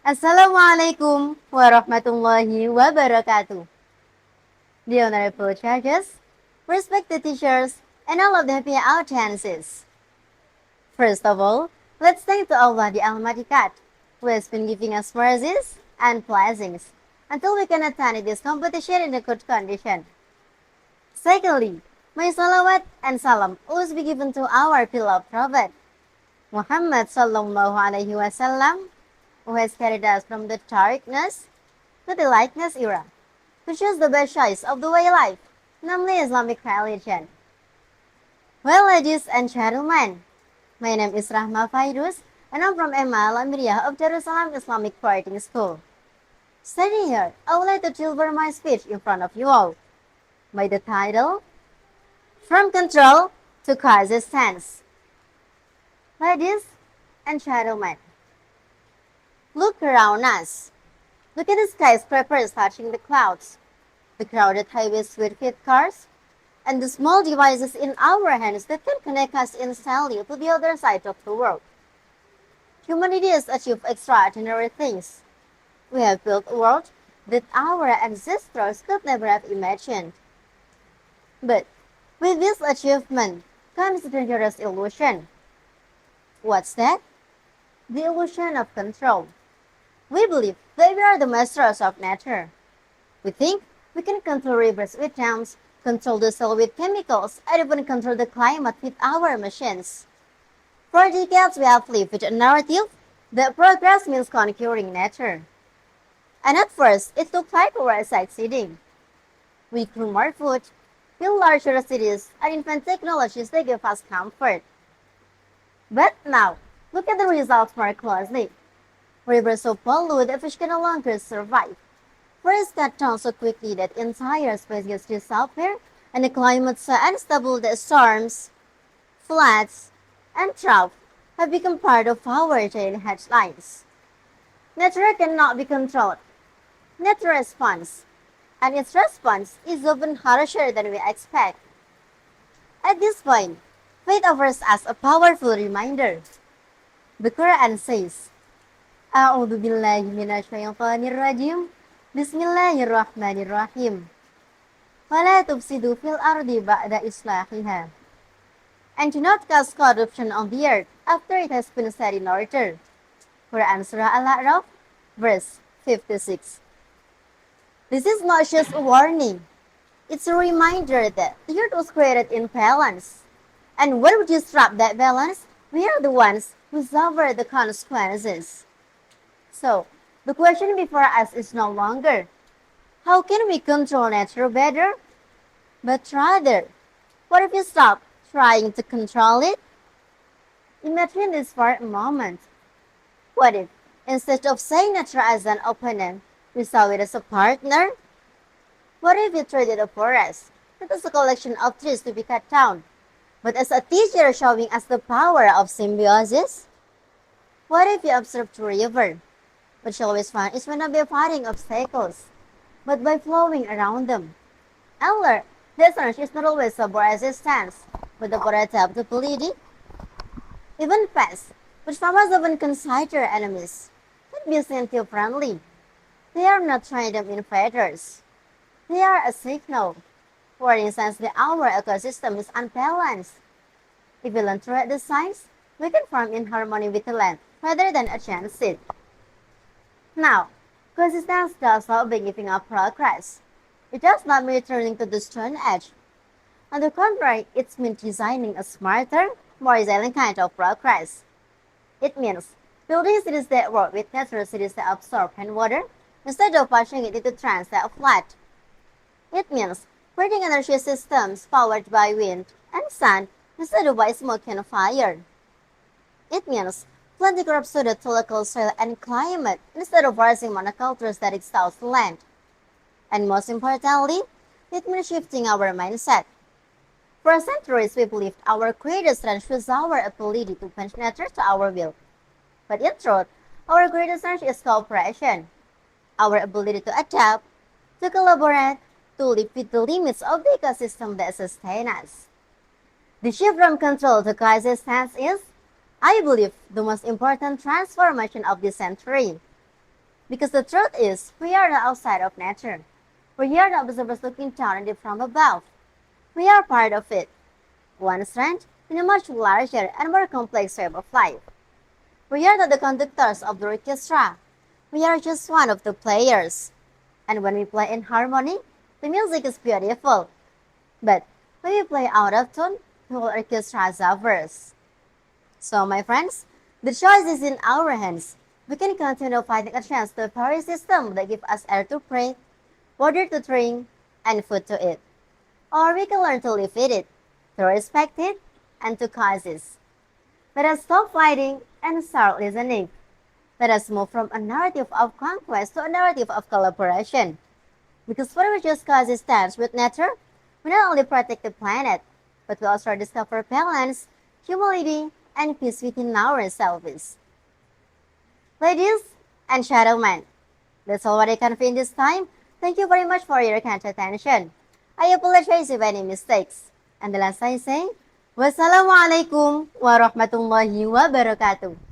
Assalamualaikum warahmatullahi wabarakatuh. The honorable judges, respected teachers, and all of the happy audiences. First of all, let's thank to Allah the Almighty God, who has been giving us mercies and blessings until we can attend this competition in a good condition. Secondly, may salawat and salam always be given to our beloved Prophet, Muhammad sallallahu alaihi wasallam, who has carried us from the darkness to the lightness era, to choose the best choice of the way life, namely Islamic religion. Well, ladies and gentlemen, my name is Rahma Faidus, and I'm from Emma Al-Amriyah of Jerusalem Islamic Boarding School. Standing here, I would like to deliver my speech in front of you all, by the title, From Control to Coexistence. Ladies and gentlemen, look around us. Look at the skyscrapers touching the clouds, the crowded highways with fit cars, and the small devices in our hands that can connect us instantly to the other side of the world. Humanity has achieved extraordinary things. We have built a world that our ancestors could never have imagined. But with this achievement comes a dangerous illusion. What's that? The illusion of control. We believe that we are the masters of nature. We think we can control rivers with dams, control the soil with chemicals, and even control the climate with our machines. For decades, we have lived with a narrative that progress means conquering nature. And at first, it looked like we were succeeding. We grew more food, built larger cities, and invent technologies that give us comfort. But now, look at the results more closely. Rivers so polluted that fish can no longer survive. Forests cut down so quickly that entire species disappear, and the climate so unstable that storms, floods, and drought have become part of our daily headlines. Nature cannot be controlled. Nature responds, and its response is often harsher than we expect. At this point, faith offers us a powerful reminder. The Quran says, A'udhu billahi minasyaitonir rajim. Bismillahirrahmanirrahim. وَلَا تُفْسِدُوا فِي الْأَرْضِ بَعْدَ إِصْلَاحِهَا. And do not cause corruption on the earth after it has been set in order. Quran Surah Al-A'raf, verse 56. This is not just a warning. It's a reminder that the earth was created in balance. And when we disrupt that balance, we are the ones who suffer the consequences. So, the question before us is no longer, how can we control nature better? But rather, what if we stop trying to control it? Imagine this for a moment. What if, instead of seeing nature as an opponent, we saw it as a partner? What if we treated a forest not as a collection of trees to be cut down, but as a teacher showing us the power of symbiosis? What if we observe the river, which always fun is when not by fighting obstacles, but by flowing around them? And learn that search is not always about resistance, but about adaptability. Even pests, which farmers often consider enemies, can be sentience-friendly. They are not random invaders. They are a signal. For instance, that our ecosystem is unbalanced. If we learn to read the signs, we can farm in harmony with the land rather than against it. Now, consistency does not mean giving up progress. It does not mean returning to the stone age. On the contrary, it means designing a smarter, more resilient kind of progress. It means building cities that work with natural cities that absorb rainwater instead of pushing it into trends that flood. It means creating energy systems powered by wind and sun instead of by smoke and fire. It means planting crops suited to local soil and climate instead of raising monocultures that exhaust the land. And most importantly, it means shifting our mindset. For centuries, we believed our greatest strength was our ability to bend nature to our will. But in truth, our greatest strength is cooperation. Our ability to adapt, to collaborate, to live with the limits of the ecosystem that sustain us. The shift from control to coexistence is, I believe, the most important transformation of this century. Because the truth is, we are not outside of nature. We are not observers looking down on it from above. We are part of it, one strand in a much larger and more complex web of life. We are not the conductors of the orchestra. We are just one of the players. And when we play in harmony, the music is beautiful. But when we play out of tune, the whole orchestra suffers. So, my friends, the choice is in our hands. We can continue fighting against the very system that gives us air to breathe, water to drink, and food to eat. Or we can learn to live with it, to respect it, and to coexist. Let us stop fighting and start listening. Let us move from a narrative of conquest to a narrative of collaboration. Because when we just coexist with nature, we not only protect the planet, but we also discover balance, humility, and peace within ourselves. Ladies and gentlemen, that's all what I can in this time. Thank you very much for your kind attention. I apologize if any mistakes. And the last I say, wassalamualaikum warahmatullahi wabarakatuh.